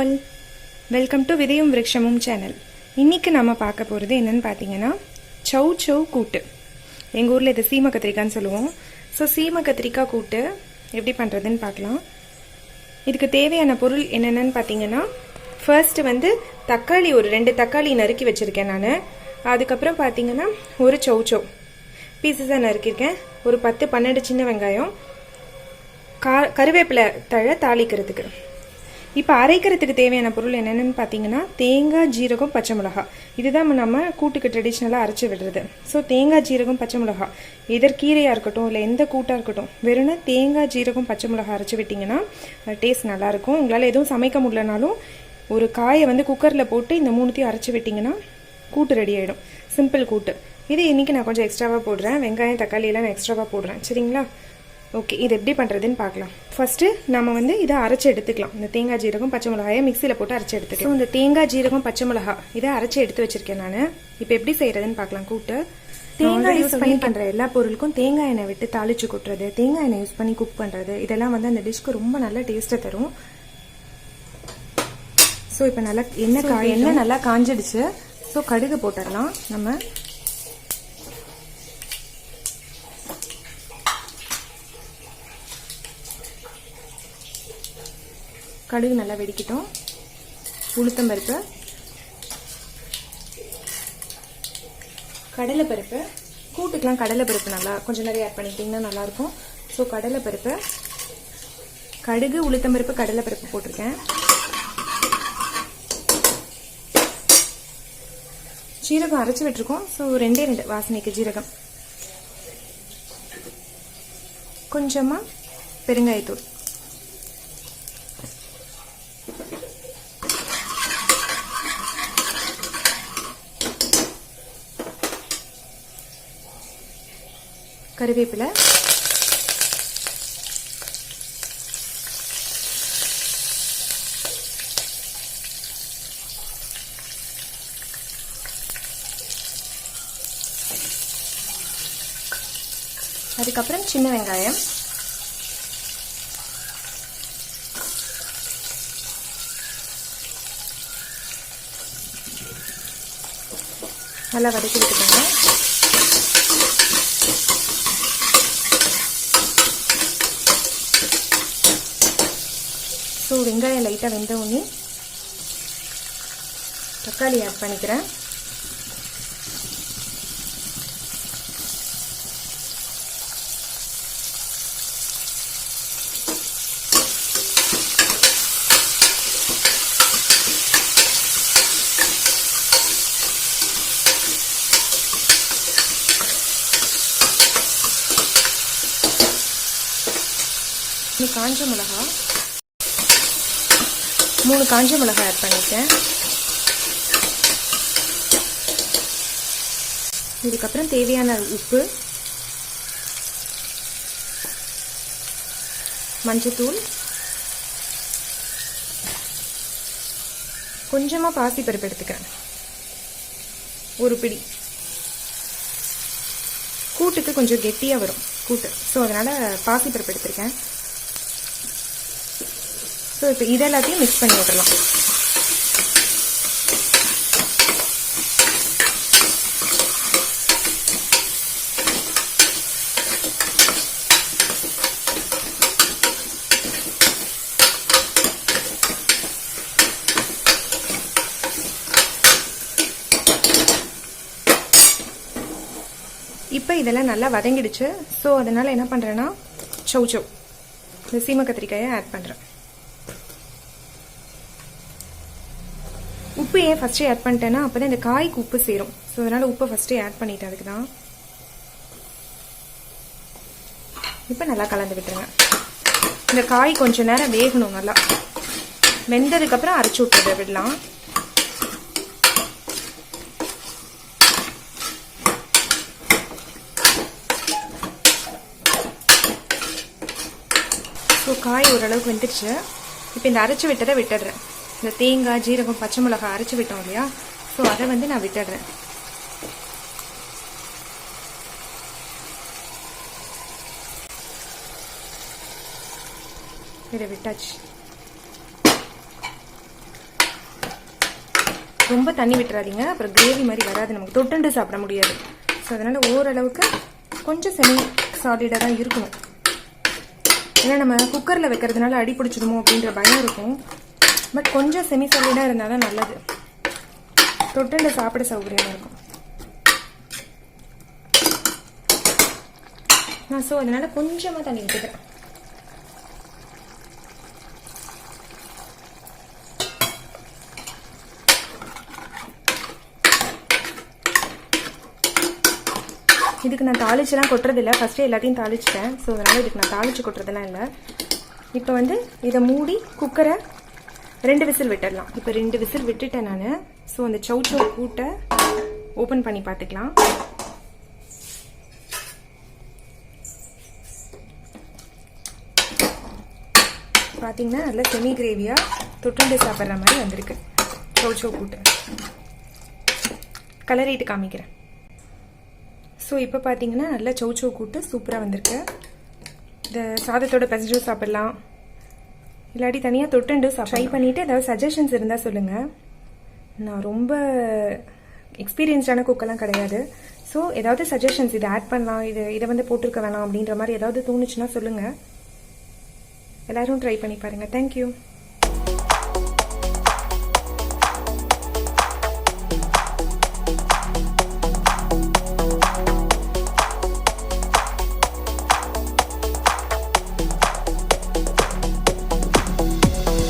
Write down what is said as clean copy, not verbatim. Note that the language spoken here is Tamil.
all, welcome to VIDHAIYUM VIRUKSHAMUM channel. இன்னைக்கு நாம பார்க்க போறது என்னன்னு பாத்தீங்கன்னா Chow Chow Kootu. எங்க ஊர்ல இது சீம கத்திரிக்காய்னு சொல்லுவோம். சோ சீம கத்திரிக்காய் கூட்டு எப்படி பண்றதுன்னு பார்க்கலாம். இதுக்கு தேவையான பொருள் என்னென்னன்னு பாத்தீங்கன்னா ஃபர்ஸ்ட் வந்து தக்காளி ஒரு 2 தக்காளி நறுக்கி வச்சிருக்கேன் நான். அதுக்கு அப்புறம் பாத்தீங்கன்னா ஒரு chow chow பீசஸா நறுக்கிருக்கேன். ஒரு 10-12 சின்ன வெங்காயம், கருவேப்பிலை தழை தாளிக்கிறதுக்கு. இப்போ அரைக்கிறதுக்கு தேவையான பொருள் என்னென்னு பார்த்தீங்கன்னா தேங்காய், ஜீரகம், பச்சை மிளகாய். இதுதான் நம்ம கூட்டுக்கு ட்ரெடிஷ்னலாக அரைச்சி விடுறது. ஸோ தேங்காய், ஜீரகம், பச்சை மிளகாய் எதர் கீரையாக இருக்கட்டும் இல்லை எந்த கூட்டாக இருக்கட்டும் வெறும் தேங்காய், ஜீரகம், பச்சை மிளகாய் அரைச்சி விட்டிங்கன்னா டேஸ்ட் நல்லாயிருக்கும். உங்களால் எதுவும் சமைக்க முடியலனாலும் ஒரு காயை வந்து குக்கரில் போட்டு இந்த மூணுத்தையும் அரைச்சி விட்டிங்கன்னா கூட்டு ரெடி ஆகிடும். சிம்பிள் கூட்டு. இது இன்றைக்கி நான் கொஞ்சம் எக்ஸ்ட்ராவாக போடுறேன். வெங்காயம், தக்காளி எல்லாம் நான் எக்ஸ்ட்ராவாக போடுறேன். சரிங்களா? ஓகே, இது எப்படி பண்ணுறதுன்னு பார்க்கலாம். ஃபஸ்ட்டு நம்ம வந்து இதை அரைச்சி எடுத்துக்கலாம். இந்த தேங்காய், ஜீரகம், பச்சை மிளகாயை மிக்சியில் போட்டு அரைச்சி எடுத்துக்கலாம். ஸோ இந்த தேங்காய், ஜீரகம், பச்சை மிளகாய் இதை அரைச்சி எடுத்து வச்சிருக்கேன் நான். இப்போ எப்படி செய்கிறதுன்னு பார்க்கலாம். கூட்டு தேங்காய் யூஸ் பண்ணி பண்ணுற எல்லா பொருளுக்கும் தேங்காய் எண்ணெய் விட்டு தாளிச்சு கொட்டுறது, தேங்காய் எண்ணெய் யூஸ் பண்ணி குக் பண்ணுறது, இதெல்லாம் வந்து அந்த டிஷ்க்கு ரொம்ப நல்ல டேஸ்ட்டை தரும். ஸோ இப்போ நல்லா எண்ணெய் நல்லா காஞ்சிடுச்சு. ஸோ கடுகு போட்டுடலாம். நம்ம கடுகு நல்லா வெடிக்கட்டும். உளுத்தம்பருப்பு, கடலைப்பருப்பு, கூட்டுக்கெலாம் கடலைப்பருப்பு நல்லா கொஞ்சம் நிறைய ஆட் பண்ணிக்கிட்டிங்கன்னா நல்லாயிருக்கும். ஸோ கடலைப்பருப்பு, கடுகு, உளுத்தம்பருப்பு, கடலைப்பருப்பு போட்டிருக்கேன். ஜீரகம் அரைச்சி விட்டுருக்கோம். ஸோ 2 வாசனைக்கு ஜீரகம், கொஞ்சமாக பெருங்காயத்தூள், கருவேப்பிலை, அதுக்கப்புறம் சின்ன வெங்காயம், நல்லா வதக்கி விட்டுக்கோங்க. ஸோ வெங்காயம் லைட்டாக வெந்த உடனே தக்காளி ஆட் பண்ணிக்கிறேன். காஞ்ச மிளகாய், 3 காஞ்ச மிளகாய் ஆட் பண்ணிட்டேன். இதுக்கப்புறம் தேவையான உப்பு, மஞ்சத்தூள், கொஞ்சமாக பாசிப்பருப்பு எடுத்துக்கிறேன், ஒரு பிடி. கூட்டுக்கு கொஞ்சம் கெட்டியாக வரும் கூட்டு. ஸோ அதனால் பாசிப்பருப்பு எடுத்திருக்கேன். ஸோ இப்போ இதெல்லாத்தையும் மிக்ஸ் பண்ணி விடலாம். இப்போ இதெல்லாம் நல்லா வதங்கிடுச்சு. ஸோ அதனால் என்ன பண்ணுறேன்னா chow chow இந்த சீம கத்திரிக்காயை ஆட் பண்ணுறேன். உப்பு ஏன் ஃபஸ்ட்டே ஆட் பண்ணிட்டேன்னா அப்போ தான் இந்த காய்க்கு உப்பு சேரும். ஸோ அதனால் உப்பை ஃபஸ்ட்டே ஆட் பண்ணிட்டேன். அதுக்கு தான். இப்போ நல்லா கலந்து விட்டுருங்க. இந்த காய் கொஞ்சம் நேரம் வேகணும். நல்லா வெந்ததுக்கப்புறம் அரைச்சி விட்டுறத விடலாம். ஸோ காய் ஓரளவுக்கு வெந்துடுச்சு. இப்போ இந்த அரைச்சி விட்டதை விட்டுடுறேன். இந்த தேங்காய், ஜீரகம், பச்சை மிளகாய் அரைச்சி விட்டோம் இல்லையா? ஸோ அதை வந்து நான் விட்டுடுறேன். இதை விட்டாச்சு. ரொம்ப தண்ணி விட்டுறாதீங்க, அப்புறம் கிரேவி மாதிரி வராது, நமக்கு தொட்டுண்டு சாப்பிட முடியாது. ஸோ அதனால் ஓரளவுக்கு கொஞ்சம் செமி சாலிடாக தான் இருக்கணும். ஏன்னா நம்ம குக்கரில் வைக்கிறதுனால அடி பிடிச்சிடுமோ அப்படின்ற பயம் இருக்கும். பட் கொஞ்சம் செமி சாலிடாக இருந்தால் தான் நல்லது, தொட்டுண்டு சாப்பிட சௌகரியமாக இருக்கும். ஸோ அதனால கொஞ்சமாக தண்ணி விட்டுக்கிறேன். இதுக்கு நான் தாளிச்சுலாம் கொட்டுறதில்லை, ஃபஸ்ட்டு எல்லாத்தையும் தாளிச்சிட்டேன். ஸோ அதனால் இதுக்கு நான் தாளிச்சு கொட்டுறதெல்லாம் இல்லை. இப்போ வந்து இதை மூடி குக்கரை 2 விசில் விட்டுடலாம். இப்போ 2 விசில் விட்டுட்டேன் நான். ஸோ அந்த சௌ சௌ கூட்டை ஓப்பன் பண்ணி பார்த்துக்கலாம். பார்த்தீங்கன்னா நல்லா செமி கிரேவியாக தொட்டுண்டு சாப்பிட்ற மாதிரி வந்திருக்கு சௌ சௌ கூட்டு. கலரிட்டு காமிக்கிறேன். ஸோ இப்போ பார்த்தீங்கன்னா நல்லா சௌ சௌ கூட்டு சூப்பராக வந்திருக்கு. இந்த சாதத்தோட பிசைஞ்சும் சாப்பிட்லாம், இல்லாட்டி தனியாக தொட்டுண்டு ட்ரை பண்ணிவிட்டு ஏதாவது சஜஷன்ஸ் இருந்தால் சொல்லுங்கள். நான் ரொம்ப எக்ஸ்பீரியன்ஸ்டான குக்கெல்லாம் கிடையாது. ஸோ ஏதாவது சஜஷன்ஸ் இதை ஆட் பண்ணலாம், இதை வந்து போட்டிருக்க வேணாம் அப்படின்ற மாதிரி ஏதாவது தோணுச்சுன்னா சொல்லுங்கள். எல்லோரும் ட்ரை பண்ணி பாருங்கள். தேங்க்யூ.